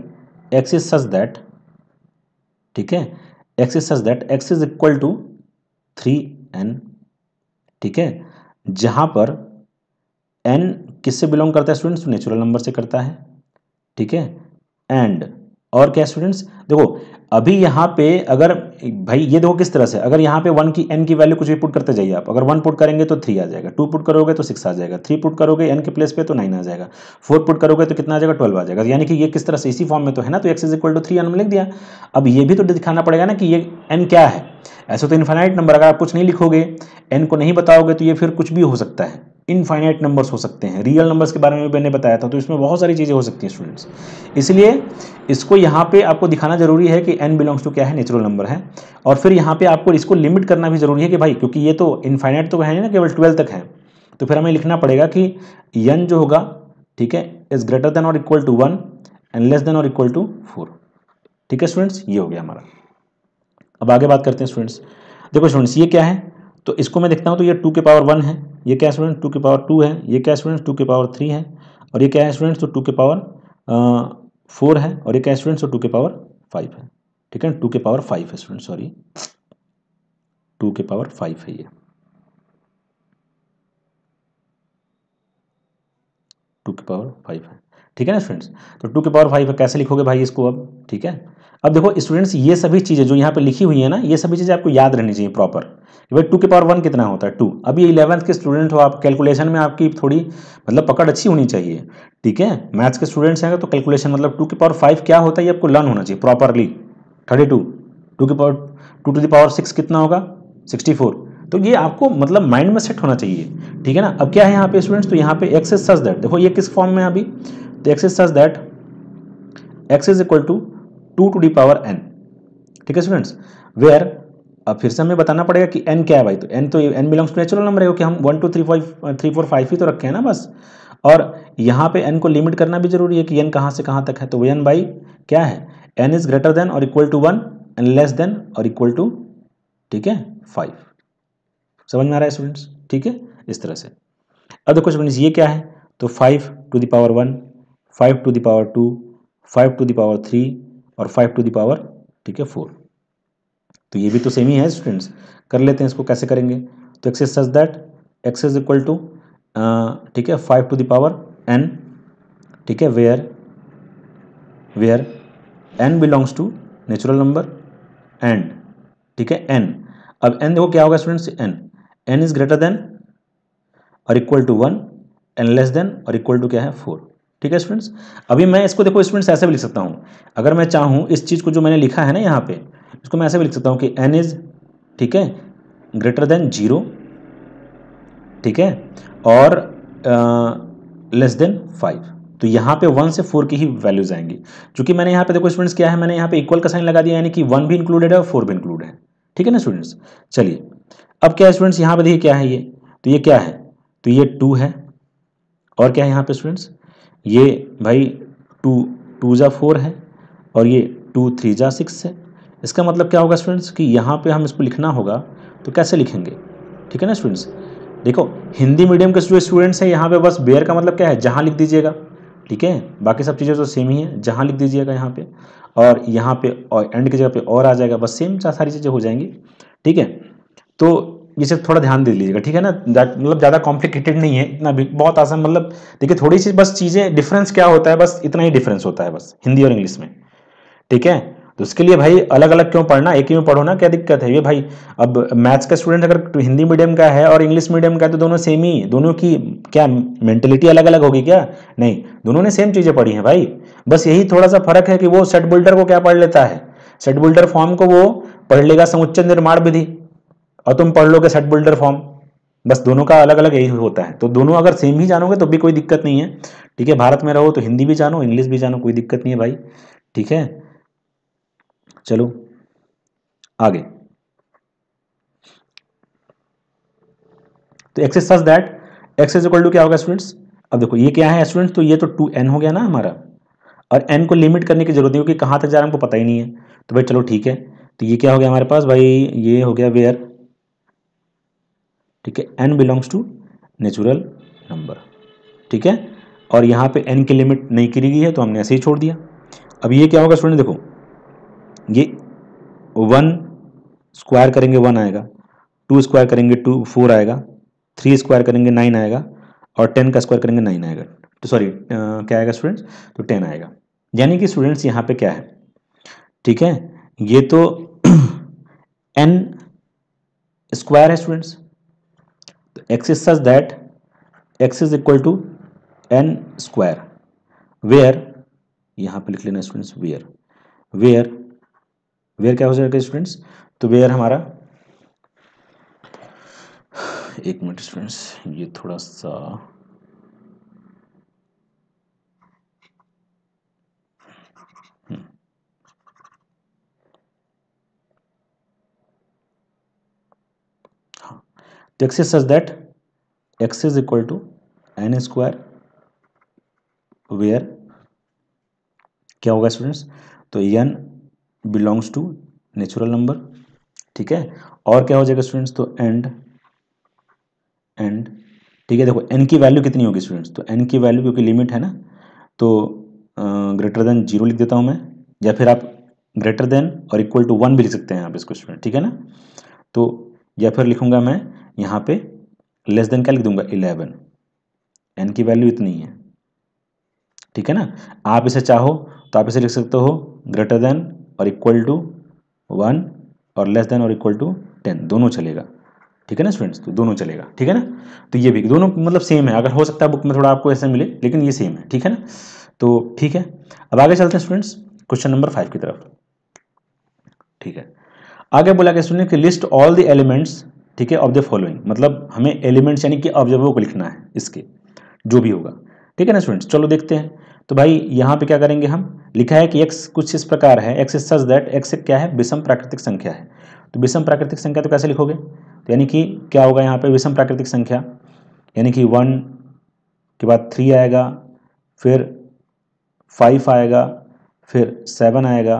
एक्स इज सच दैट, ठीक है, X is such that x is equal to 3n, ठीक है, जहां पर n किससे बिलोंग करता है स्टूडेंट्स, नेचुरल नंबर से करता है, ठीक है, एंड और क्या स्टूडेंट्स, देखो अभी यहाँ पे अगर भाई ये देखो किस तरह से, अगर यहाँ पे 1 की n की वैल्यू कुछ भी पुट करते जाइए आप, अगर 1 पुट करेंगे तो 3 आ जाएगा, 2 पुट करोगे तो 6 आ जाएगा, 3 पुट करोगे n के प्लेस पे तो 9 आ जाएगा, 4 पुट करोगे तो कितना आ जाएगा 12 आ जाएगा। यानी कि ये किस तरह से इसी फॉर्म में तो है ना, तो x इज इक्वल टू 3 हमने लिख दिया। अब ये भी तो दिखाना पड़ेगा ना कि ये n क्या है। ऐसे तो इनफाइनाइट नंबर, अगर आप कुछ नहीं लिखोगे, n को नहीं बताओगे तो ये फिर कुछ भी हो सकता है, इनफाइनाइट नंबर्स हो सकते हैं। रियल नंबर्स के बारे में मैंने बताया था, तो इसमें बहुत सारी चीज़ें हो सकती हैं स्टूडेंट्स। इसलिए इसको यहाँ पे आपको दिखाना जरूरी है कि n बिलोंग्स टू क्या है, नेचुरल नंबर है। और फिर यहाँ पे आपको इसको लिमिट करना भी जरूरी है कि भाई, क्योंकि ये तो इनफाइनाइट तो है ना, केवल 12 तक है, तो फिर हमें लिखना पड़ेगा कि n जो होगा, ठीक है, इज ग्रेटर देन और equal to 1 and less than और इक्वल टू 4। ठीक है स्टूडेंट्स, ये हो गया हमारा। अब आगे बात करते हैं स्टूडेंट्स। देखो स्टूडेंट्स, ये क्या है, तो इसको मैं देखता हूँ, तो ये 2 के पावर 1 है, ये क्या है स्टूडेंट 2 के पावर 2 है, ये क्या है स्टूडेंट्स 2 के पावर 3 है, और ये क्या है स्टूडेंट्स तो 2 के पावर 4 है, और ये क्या है स्टूडेंट्स तो 2 के पावर 5 है। ठीक है, 2 के पावर 5 है स्टूडेंट, सॉरी 2 के पावर 5 है, ये 2 के पावर 5 है। ठीक है ना स्टूडेंट्स, तो 2 के पावर 5 है, कैसे लिखोगे भाई इसको अब। ठीक है, अब देखो स्टूडेंट्स, ये सभी चीज़ें जो यहाँ पे लिखी हुई है ना, ये सभी चीज़ें आपको याद रहनी चाहिए प्रॉपर। भाई 2 के पावर 1 कितना होता है 2। अब ये 11th के स्टूडेंट हो आप, कैलकुलेशन में आपकी थोड़ी मतलब पकड़ अच्छी होनी चाहिए। ठीक है, मैथ्स के स्टूडेंट्स हैं तो कैलकुलेशन मतलब 2 के पावर 5 क्या होता है ये आपको लर्न होना चाहिए प्रॉपरली। 32, 2 के पावर 2 टू द पावर 6 कितना होगा 64। तो ये आपको मतलब माइंड में सेट होना चाहिए। ठीक है ना। अब क्या है यहाँ पे स्टूडेंट्स, तो यहाँ पे एक्स इज सच दैट, देखो ये किस फॉर्म में है अभी, तो x is such that x is equal to 2 to the power n। ठीक है स्टूडेंट्स, वेयर अब फिर से हमें बताना पड़ेगा कि n क्या है भाई, तो n तो n belongs to natural number है, क्योंकि हम 1 2 3 4 5 ही तो रखे हैं ना बस। और यहाँ पे n को लिमिट करना भी जरूरी है कि n कहाँ से कहाँ तक है, तो n बाई क्या है, n इज ग्रेटर देन और equal to 1 and less than और इक्वल टू, ठीक है 5। समझ में आ रहा है स्टूडेंट्स। ठीक है, इस तरह से। अब देखो स्टूडेंट्स, ये क्या है, तो 5 to the power 1, 5 to the power 2, 5 to the power 3 और 5 टू द पावर, ठीक है 4। तो ये भी तो सेम ही है स्टूडेंट्स। कर लेते हैं इसको, कैसे करेंगे, तो x is such that x is equal to, ठीक है 5 टू द पावर n, ठीक है, where n belongs to natural number and, ठीक है n। अब n देखो क्या होगा students, n is greater than और equal to 1 and less than और इक्वल टू क्या है 4। ठीक है स्टूडेंट्स, अभी मैं इसको देखो स्टूडेंट्स ऐसे भी लिख सकता हूँ, अगर मैं चाहूँ इस चीज़ को जो मैंने लिखा है ना यहाँ पे, इसको मैं ऐसे भी लिख सकता हूँ कि n इज, ठीक है, ग्रेटर देन 0, ठीक है, और लेस देन 5। तो यहाँ पे 1 से 4 की ही वैल्यूज आएंगी। क्योंकि मैंने यहाँ पे देखो स्टूडेंट्स क्या है, मैंने यहाँ पे इक्वल का साइन लगा दिया, यानी कि 1 भी इंक्लूडेड है और 4 भी इंक्लूड है। ठीक है ना स्टूडेंट्स। चलिए अब क्या है स्टूडेंट्स, यहाँ पे देखिए क्या है ये, तो ये क्या है, तो ये 2 है, और क्या है यहाँ पे स्टूडेंट्स, ये भाई 2 जा 4 है, और ये 2 3 जा 6 है। इसका मतलब क्या होगा स्टूडेंट्स कि यहाँ पे हम इसको लिखना होगा, तो कैसे लिखेंगे। ठीक है ना स्टूडेंट्स, देखो हिंदी मीडियम के जो स्टूडेंट्स हैं यहाँ पे बस बेयर का मतलब क्या है, जहाँ लिख दीजिएगा। ठीक है, बाकी सब चीज़ें तो सेम ही है, जहाँ लिख दीजिएगा यहाँ पे, और यहाँ पे और एंड की जगह पे और आ जाएगा, बस सेम सारी चीज़ें हो जाएंगी। ठीक है, तो ये सब थोड़ा ध्यान दे लीजिएगा। ठीक है ना, मतलब ज़्यादा कॉम्प्लिकेटेड नहीं है, इतना भी बहुत आसान, मतलब देखिए थोड़ी सी बस चीज़ें डिफरेंस क्या होता है, बस इतना ही डिफरेंस होता है बस हिंदी और इंग्लिश में। ठीक है, तो उसके लिए भाई अलग अलग क्यों पढ़ना, एक ही में पढ़ो ना, क्या दिक्कत है ये भाई। अब मैथ्स का स्टूडेंट अगर हिंदी मीडियम का है और इंग्लिश मीडियम का है, तो दोनों सेम ही, दोनों की क्या मेंटेलिटी अलग अलग होगी क्या, नहीं, दोनों ने सेम चीज़ें पढ़ी हैं भाई। बस यही थोड़ा सा फर्क है कि वो सेट बिल्डर को क्या पढ़ लेता है, सेट बिल्डर फॉर्म को वो पढ़ लेगा समुच्चय निर्माण विधि, और तुम पढ़ लोगे सेट बिल्डर फॉर्म। बस दोनों का अलग अलग यही होता है, तो दोनों अगर सेम ही जानोगे तो भी कोई दिक्कत नहीं है। ठीक है, भारत में रहो तो हिंदी भी जानो इंग्लिश भी जानो, कोई दिक्कत नहीं है भाई। ठीक है, चलो आगे, तो x is such that x is equal to क्या होगा स्टूडेंट्स, अब देखो ये क्या है स्टूडेंट्स, तो ये तो 2n हो गया ना हमारा, और n को लिमिट करने की जरूरत नहीं, क्योंकि कहाँ तक जा रहा है हमको पता ही नहीं है। तो भाई चलो ठीक है, तो ये क्या हो गया हमारे पास भाई, ये हो गया वेयर, ठीक है, n belongs to natural number. ठीक है, और यहाँ पे n की लिमिट नहीं करी गई है तो हमने ऐसे ही छोड़ दिया। अब ये क्या होगा स्टूडेंट, देखो ये 1 स्क्वायर करेंगे 1 आएगा, 2 स्क्वायर करेंगे 2 4 आएगा, 3 स्क्वायर करेंगे 9 आएगा, और 10 का स्क्वायर करेंगे 9 आएगा, तो सॉरी क्या आएगा स्टूडेंट्स, तो 10 आएगा। यानी कि स्टूडेंट्स यहाँ पे क्या है, ठीक है, ये तो n स्क्वायर है स्टूडेंट्स, तो x is such that x is equal to n square, where, यहाँ पे लिख लेना स्टूडेंट्स वेयर, वेयर क्या हो जाएगा स्टूडेंट्स, तो वेयर हमारा, एक मिनट स्टूडेंट्स, ये थोड़ा सा तो x is such that x is equal to n square, where क्या होगा स्टूडेंट्स, तो n belongs to natural number, ठीक है, और क्या हो जाएगा स्टूडेंट्स, तो एंड, ठीक है, देखो n की वैल्यू कितनी होगी स्टूडेंट्स, तो n की वैल्यू क्योंकि लिमिट है ना, तो ग्रेटर देन 0 लिख देता हूँ मैं, या फिर आप ग्रेटर देन और इक्वल टू 1 भी लिख सकते हैं यहाँ पे इसको स्टूडेंट, ठीक है ना, तो या फिर लिखूंगा मैं यहाँ पे लेस देन क्या लिख दूंगा 11, n की वैल्यू इतनी है, ठीक है ना, आप इसे चाहो तो आप इसे लिख सकते हो ग्रेटर देन और इक्वल टू 1 और लेस देन और इक्वल टू 10, दोनों चलेगा, ठीक है ना स्टूडेंट्स, तो दोनों चलेगा, ठीक है ना, तो ये भी दोनों मतलब सेम है, अगर हो सकता है बुक में थोड़ा आपको ऐसे मिले, लेकिन ये सेम है, ठीक है ना, तो ठीक है, अब आगे चलते हैं स्टूडेंट्स क्वेश्चन नंबर 5 की तरफ, ठीक है, आगे बोला गया स्टूडेंट कि लिस्ट ऑल द एलिमेंट्स, ठीक है, ऑफ द फॉलोइंग, मतलब हमें एलिमेंट्स यानी कि ऑब्जर्वर को लिखना है इसके, जो भी होगा, ठीक है ना स्टूडेंट्स, चलो देखते हैं, तो भाई यहाँ पे क्या करेंगे, हम लिखा है कि x कुछ इस प्रकार है, x is such that x क्या है, विषम प्राकृतिक संख्या है, तो विषम प्राकृतिक संख्या तो कैसे लिखोगे, तो यानी कि क्या होगा यहाँ पे विषम प्राकृतिक संख्या, यानी कि 1 के बाद 3 आएगा, फिर 5 आएगा, फिर 7 आएगा,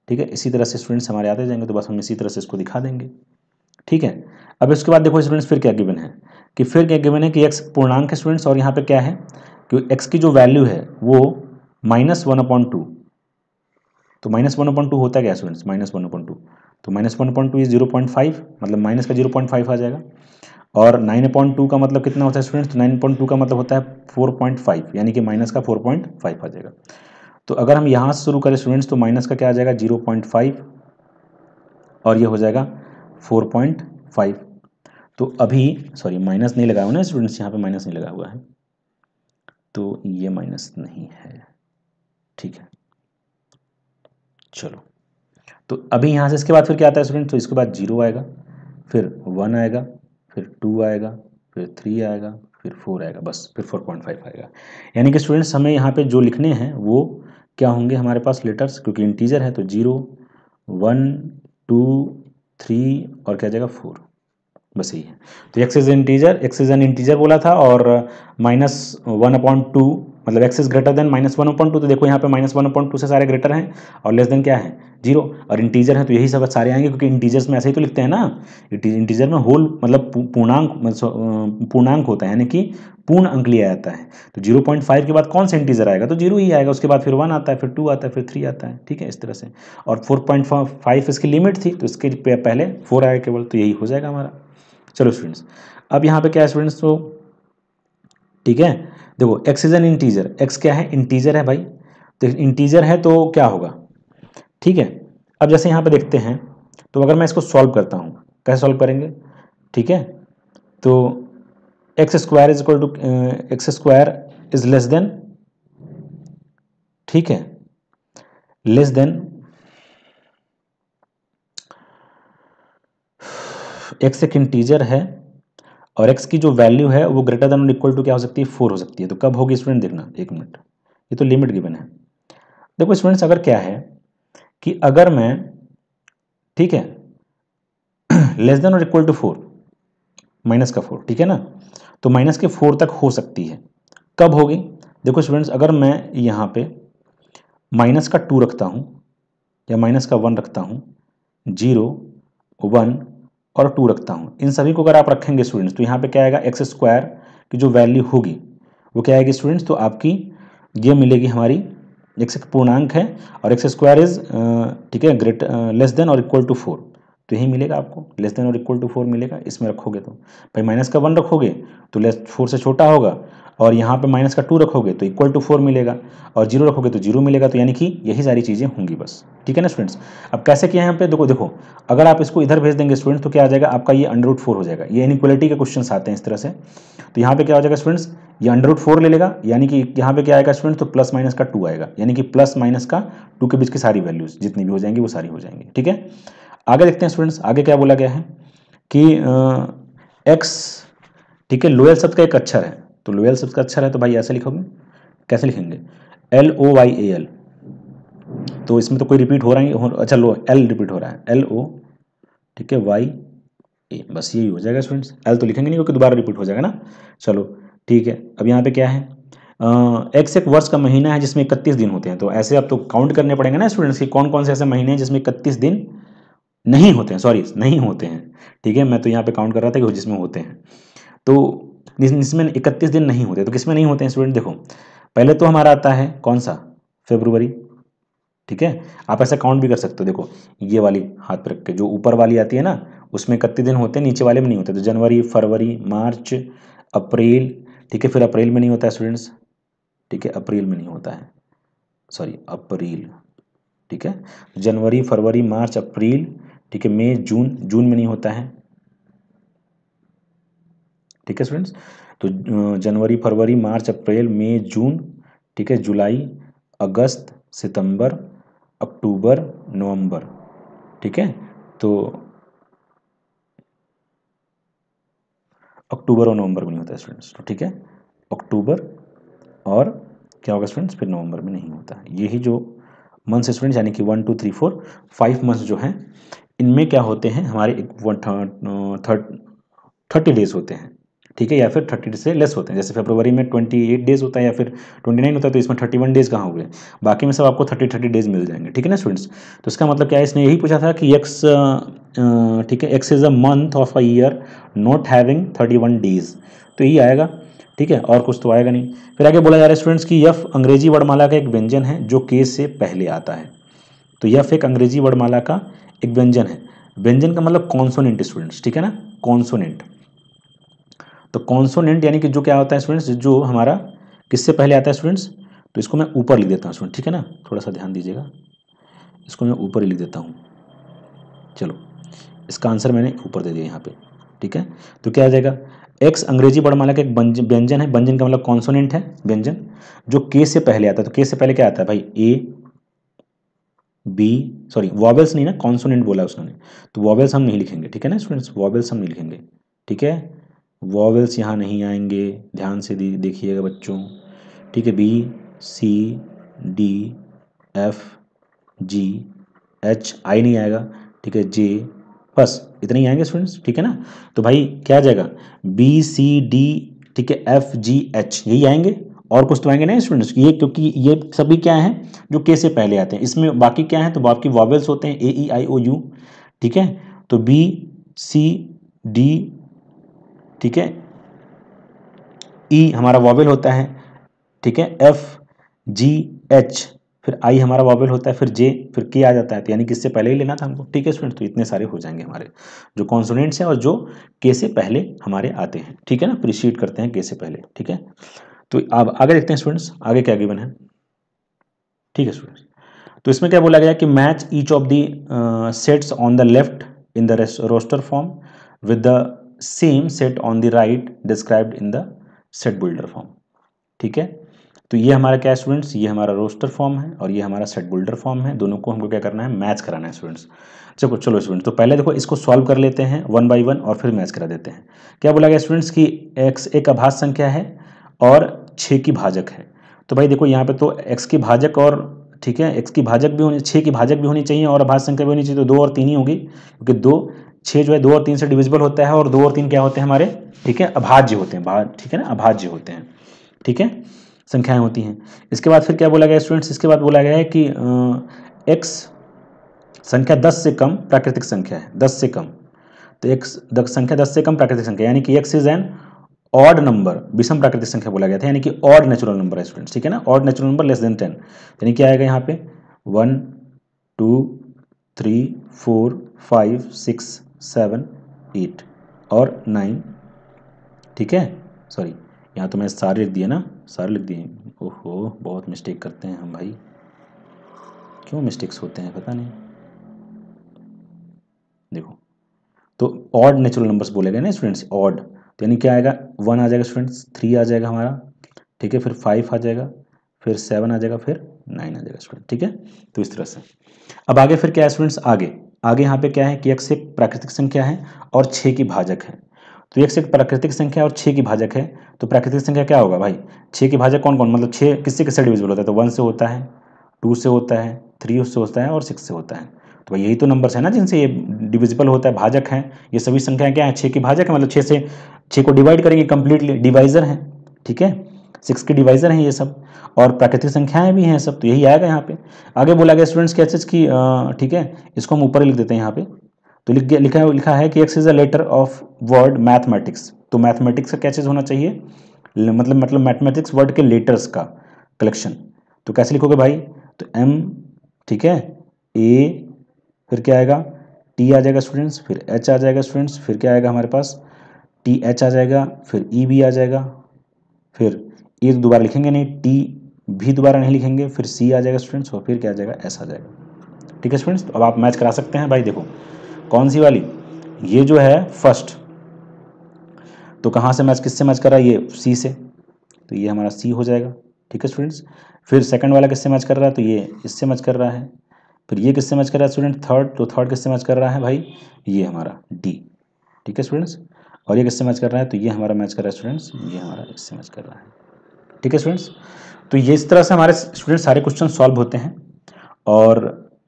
ठीक है, इसी तरह से स्टूडेंट्स हमारे आते जाएंगे, तो बस हम इसी तरह से इसको दिखा देंगे, ठीक है। अब इसके बाद देखो स्टूडेंट्स फिर क्या गिवन है, कि फिर क्या गिवन है कि x पूर्णांक है स्टूडेंट्स, और यहाँ पे क्या है कि x की जो वैल्यू है वो -1/2, तो -1/2 होता क्या स्टूडेंट्स, -1/2, तो -1/2 इज 0.5, मतलब माइनस का 0.5 आ जाएगा, और 9/2 का मतलब कितना होता है स्टूडेंट्स, तो 9/2 का मतलब होता है 4.5, यानी कि माइनस का 4.5 आ जाएगा, तो अगर हम यहाँ से शुरू करें स्टूडेंट्स, तो माइनस का क्या आ जाएगा 0.5, और ये हो जाएगा 4.5, तो अभी सॉरी माइनस नहीं लगा हुआ ना स्टूडेंट्स, यहाँ पे माइनस नहीं लगा हुआ है, तो ये माइनस नहीं है, ठीक है, चलो, तो अभी यहाँ से इसके बाद फिर क्या आता है स्टूडेंट, तो इसके बाद 0 आएगा, फिर 1 आएगा, फिर 2 आएगा, फिर 3 आएगा, फिर 4 आएगा, बस फिर 4.5 आएगा, यानी कि स्टूडेंट्स हमें यहाँ पे जो लिखने हैं वो क्या होंगे हमारे पास लेटर्स, क्योंकि इंटीजर है तो 0, 1, 2, 3 और क्या जाएगा 4, बस यही है, तो x इज एन इंटीजर बोला था, और -1/2 मतलब x इज ग्रेटर देन -1/2, तो देखो यहाँ पे -1/2 से सारे ग्रेटर हैं, और लेस देन क्या है 0, और इंटीजर है तो यही सब सारे आएंगे, क्योंकि इंटीजर्स में ऐसे ही तो लिखते हैं ना, इंटीजर में होल मतलब पूर्णांक होता है, यानी कि पूर्ण अंक लिया जाता है, तो 0.5 के बाद कौन सा इंटीजर आएगा, तो 0 ही आएगा, उसके बाद फिर 1 आता है, फिर 2 आता है, फिर 3 आता है, ठीक है, इस तरह से, और 4.5 इसकी लिमिट थी, तो इसके पहले 4 आएगा केवल, तो यही हो जाएगा हमारा। चलो स्टूडेंट्स, अब यहाँ पे क्या है स्टूडेंट्स, तो ठीक है, देखो x is an integer, x क्या है, इंटीजर है भाई, तो इंटीजर है तो क्या होगा, ठीक है, अब जैसे यहाँ पे देखते हैं, तो अगर मैं इसको सॉल्व करता हूँ, कैसे सॉल्व करेंगे, ठीक है, तो x square is equal to x square is less than, ठीक है, लेस देन x एक इंटीजर है, और x की जो वैल्यू है वो ग्रेटर देन और इक्वल टू क्या हो सकती है 4 हो सकती है, तो कब होगी स्टूडेंट, देखना एक मिनट, ये तो लिमिट गिवन है, देखो स्टूडेंट्स अगर क्या है कि अगर मैं, ठीक है, लेस देन और इक्वल टू 4, माइनस का 4, ठीक है ना, तो माइनस के 4 तक हो सकती है, कब होगी, देखो स्टूडेंट्स अगर मैं यहाँ पे माइनस का 2 रखता हूँ, या माइनस का 1 रखता हूँ, 0, 1 और 2 रखता हूँ, इन सभी को अगर आप रखेंगे स्टूडेंट्स, तो यहाँ पे क्या आएगा, एक्स स्क्वायर की जो वैल्यू होगी वो क्या आएगी स्टूडेंट्स, तो आपकी ये मिलेगी हमारी, एक्स एक पूर्णांक है और एक्स स्क्वायर इज, ठीक है, लेस देन और इक्वल टू 4, तो यही मिलेगा आपको, लेस देन और इक्वल टू 4 मिलेगा इसमें रखोगे तो। भाई माइनस का 1 रखोगे तो लेस 4 से छोटा होगा, और यहाँ पे माइनस का 2 रखोगे तो इक्वल टू 4 मिलेगा, और 0 रखोगे तो 0 मिलेगा। तो यानी कि यही सारी चीज़ें होंगी बस, ठीक है ना स्टूडेंट्स। अब कैसे किया है यहाँ पे देखो, अगर आप इसको इधर भेज देंगे स्टूडेंट्स तो क्या आ जाएगा आपका, ये √4 हो जाएगा। ये इनइक्वालिटी के क्वेश्चन आते हैं इस तरह से। तो यहाँ पे क्या हो जाएगा स्टूडेंट्स, ये √4 ले लेगा, यानी कि यहाँ पे क्या आएगा स्टूडेंट्स, तो प्लस माइनस का 2 आएगा, यानी कि प्लस माइनस का 2 के बीच की सारी वैल्यूज जितनी भी हो जाएंगी वो सारी हो जाएंगी, ठीक है। आगे देखते हैं स्टूडेंट्स, आगे क्या बोला गया है कि एक्स, ठीक है, लोएल शब्द का एक अक्षर है, तो लोएल शब्द का अक्षर है तो भाई ऐसे लिखोगे, कैसे लिखेंगे, LOYAL। तो इसमें तो कोई रिपीट हो रहा है, अच्छा लो एल रिपीट हो रहा है, LO, ठीक है, YA, बस यही हो जाएगा स्टूडेंट्स। एल तो लिखेंगे नहीं क्योंकि दोबारा रिपीट हो जाएगा ना। चलो ठीक है, अब यहाँ पे क्या है, एक्स एक वर्ष का महीना है जिसमें 31 दिन होते हैं। तो ऐसे आप तो काउंट करने पड़ेंगे ना स्टूडेंट्स कि कौन कौन से ऐसे महीने हैं जिसमें 31 दिन नहीं होते हैं, सॉरी नहीं होते हैं, ठीक है। मैं तो यहाँ पे काउंट कर रहा था कि जिसमें होते हैं, तो इसमें 31 दिन नहीं होते। तो किसमें नहीं होते हैं स्टूडेंट, देखो पहले तो हमारा आता है कौन सा, फरवरी, ठीक है। आप ऐसा काउंट भी कर सकते हो, देखो ये वाली हाथ पर रख के जो ऊपर वाली आती है ना उसमें 31 दिन होते हैं, नीचे वाले में नहीं होते। तो जनवरी, फरवरी, मार्च, अप्रैल, ठीक है, फिर अप्रैल में नहीं होता है स्टूडेंट्स, ठीक है, अप्रैल में नहीं होता है, सॉरी अप्रैल, ठीक है, जनवरी, फरवरी, मार्च, अप्रैल, ठीक है, मई, जून, जून में नहीं होता है, ठीक है स्टूडेंट्स। तो जनवरी, फरवरी, मार्च, अप्रैल, मई, जून, ठीक है, जुलाई, अगस्त, सितंबर, अक्टूबर, नवंबर, ठीक है। तो अक्टूबर और नवंबर में नहीं होता है स्टूडेंट्स, तो ठीक है, अक्टूबर और क्या होगा स्टूडेंट्स, फिर नवंबर में नहीं होता है। यही जो मंथ्स स्टूडेंट्स, यानी कि 1 2 3 4 5 मंथ्स जो हैं, इनमें क्या होते हैं हमारे 30 डेज होते हैं, ठीक है, या फिर 30 से लेस होते हैं। जैसे फरवरी में 28 डेज होता है या फिर 29 होता है, तो इसमें 31 डेज कहाँ हो गए, बाकी में सब आपको 30 डेज मिल जाएंगे, ठीक है ना स्टूडेंट्स। तो इसका मतलब क्या है, इसने यही पूछा था कि एक्स, ठीक है, x is a month of a year not having 31 days, तो यही आएगा, ठीक है, और कुछ तो आएगा नहीं। फिर आगे बोला जा रहा है स्टूडेंट्स कि यफ अंग्रेजी वर्णमाला का एक व्यंजन है जो के से पहले आता है। तो यफ एक अंग्रेजी वर्णमाला का एक व्यंजन है, व्यंजन का मतलब कॉन्सोनेंट स्टूडेंट्स, ठीक है ना, कॉन्सोनेंट। तो कॉन्सोनेंट यानी कि जो क्या होता है स्टूडेंट्स, जो हमारा किससे पहले आता है स्टूडेंट्स, तो इसको मैं ऊपर लिख देता हूँ स्टूडेंट, ठीक है ना, थोड़ा सा ध्यान दीजिएगा, इसको मैं ऊपर ही लिख देता हूँ। चलो इसका आंसर मैंने ऊपर दे दिया यहाँ पे, ठीक है। तो क्या आ जाएगा, एक्स अंग्रेजी वर्णमाला का एक व्यंजन है, व्यंजन का मतलब कॉन्सोनेंट है, व्यंजन जो के से पहले आता है। तो के से पहले क्या आता है भाई, ए बी, सॉरी वॉवेल्स नहीं ना, कॉन्सोनेंट बोला उसने, तो वॉवेल्स हम नहीं लिखेंगे, ठीक है ना स्टूडेंट्स, वॉवेल्स हम नहीं लिखेंगे, ठीक है, वॉवेल्स यहाँ नहीं आएंगे, ध्यान से देखिएगा बच्चों, ठीक है। बी, सी, डी, एफ, जी, एच, आई नहीं आएगा, ठीक है, जे, बस इतने ही आएंगे स्टूडेंट्स, ठीक है ना। तो भाई क्या आ जाएगा, बी, सी, डी, ठीक है, एफ, जी, एच, यही आएंगे, और कुछ तो आएंगे नहीं स्टूडेंट्स, ये क्योंकि ये सभी क्या हैं जो के से पहले आते हैं। इसमें बाकी क्या है, तो बाकी वॉवेल्स होते हैं, ए, ई, आई, ओ, यू, ठीक है। तो बी, सी, डी, ठीक है, ई हमारा वॉवेल होता है, ठीक है, एफ, जी, एच, फिर आई हमारा वॉवेल होता है, फिर जे, फिर के आ जाता है। तो यानी कि इससे पहले ही लेना था हमको, ठीक है स्टूडेंट। तो इतने सारे हो जाएंगे हमारे जो कॉन्सोनेंट्स हैं और जो के से पहले हमारे आते हैं, ठीक है ना, प्रीसीड करते हैं के से पहले, ठीक है। तो अब आगे देखते हैं स्टूडेंट्स, आगे क्या गिवन है, ठीक है स्टूडेंट्स। तो इसमें क्या बोला गया कि match each of the sets on the left in the roster form with the same set on the right described in the set builder form, ठीक है। तो ये हमारा क्या है स्टूडेंट्स, ये हमारा रोस्टर फॉर्म है और ये हमारा सेट बिल्डर फॉर्म है, दोनों को हमको क्या करना है, मैच कराना है स्टूडेंट्स। चलो स्टूडेंट्स, तो पहले देखो इसको सॉल्व कर लेते हैं 1 बाई 1 और फिर मैच करा देते हैं। क्या बोला गया स्टूडेंट्स कि एक्स एक अभाज्य संख्या है और 6 की भाजक है। तो भाई देखो यहाँ पे तो एक्स की भाजक और, ठीक है, एक्स की भाजक भी होनी, 6 की भाजक भी होनी चाहिए और अभाज्य संख्या भी होनी चाहिए, तो 2 और 3 ही होगी, क्योंकि 6 जो है 2 और 3 से डिविजिबल होता है और 2 और 3 क्या होते हैं हमारे, ठीक है, अभाज्य होते हैं, ठीक है ना, अभाज्य होते हैं, ठीक है, संख्याएं होती हैं। इसके बाद फिर क्या बोला गया स्टूडेंट्स, इसके बाद बोला गया है कि एक्स संख्या 10 से कम प्राकृतिक संख्या है, 10 से कम। तो एक्स संख्या 10 से कम प्राकृतिक संख्या, यानी कि x is an odd number, विषम प्राकृतिक संख्या बोला गया था, यानी कि ऑड नेचुरल नंबर है स्टूडेंट्स, ठीक है ना, odd natural number less than 10, यानी क्या आएगा यहाँ पे 1 2 3 4 5 6 7 8 और 9, ठीक है। सॉरी, यहाँ तो मैं सारे लिख दिए ना, सारे लिख दिए। ओहो, बहुत मिस्टेक करते हैं हम भाई, क्यों मिस्टेक्स होते हैं पता नहीं। देखो, तो ऑड नेचुरल नंबर्स बोले गए ना स्टूडेंट्स, ऑड, तो यानी क्या आएगा, 1 आ जाएगा स्टूडेंट्स, 3 आ जाएगा हमारा, ठीक है, फिर 5 आ जाएगा, फिर 7 आ जाएगा, फिर 9 आ जाएगा स्टूडेंट, ठीक है। तो इस तरह से अब आगे फिर क्या है स्टूडेंट्स, आगे आगे यहाँ पे क्या है कि x एक प्राकृतिक संख्या है और 6 की भाजक है। तो x एक प्राकृतिक संख्या और 6 की भाजक है, तो प्राकृतिक संख्या क्या होगा भाई, 6 की भाजक कौन कौन, मतलब 6 किससे किससे डिविजिबल होता है, तो 1 से होता है, 2 से होता है, 3 से होता है और 6 से होता है। तो भाई यही तो नंबर्स है ना जिनसे ये डिविजिबल होता है, भाजक हैं। ये सभी संख्याएं क्या है, 6 की भाजक है, मतलब 6 को डिवाइड करेंगे कंप्लीटली, डिवाइजर है, ठीक है, 6 के डिवाइजर हैं ये सब, और प्राकृतिक संख्याएं भी हैं सब, तो यही आएगा यहाँ पे। आगे बोला गया स्टूडेंट्स क्या चीज़ की, ठीक है, इसको हम ऊपर लिख देते हैं यहाँ पे। तो लिखा है कि x is a letter of word mathematics. तो मैथमेटिक्स का क्या चीज़ होना चाहिए, मतलब मैथमेटिक्स वर्ड के लेटर्स का कलेक्शन। तो कैसे लिखोगे भाई, तो एम, ठीक है, ए, फिर क्या आएगा, टी आ जाएगा स्टूडेंट्स, फिर एच आ जाएगा स्टूडेंट्स, फिर क्या आएगा हमारे पास, टी एच आ जाएगा, फिर ई भी आ जाएगा, फिर ए दोबारा लिखेंगे नहीं, टी भी दोबारा नहीं लिखेंगे, फिर सी आ जाएगा स्टूडेंट्स, और फिर क्या आ जाएगा, एस आ जाएगा, ठीक है स्टूडेंट्स। तो अब आप मैच करा सकते हैं भाई, देखो कौन सी वाली, ये जो है फर्स्ट, तो कहाँ से मैच, किससे मैच कर रहा है, ये सी से, तो ये हमारा सी हो जाएगा, ठीक है स्टूडेंट्स। फिर सेकंड वाला किससे मैच कर रहा है, तो ये इससे मैच कर रहा है। फिर ये किससे मैच कर रहा है स्टूडेंट, थर्ड, तो थर्ड किससे मैच कर रहा है भाई, ये हमारा डी, ठीक है स्टूडेंट्स। और ये किससे मैच कर रहा है, तो ये हमारा मैच कर रहा है स्टूडेंट्स, ये हमारा इससे मैच कर रहा है, ठीक है स्टूडेंट्स। तो ये इस तरह से हमारे स्टूडेंट्स सारे क्वेश्चन सॉल्व होते हैं। और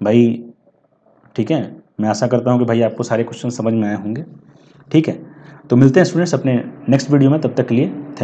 भाई ठीक है, मैं आशा करता हूँ कि भाई आपको सारे क्वेश्चन समझ में आए होंगे, ठीक है। तो मिलते हैं स्टूडेंट्स अपने नेक्स्ट वीडियो में, तब तक के लिए थैंक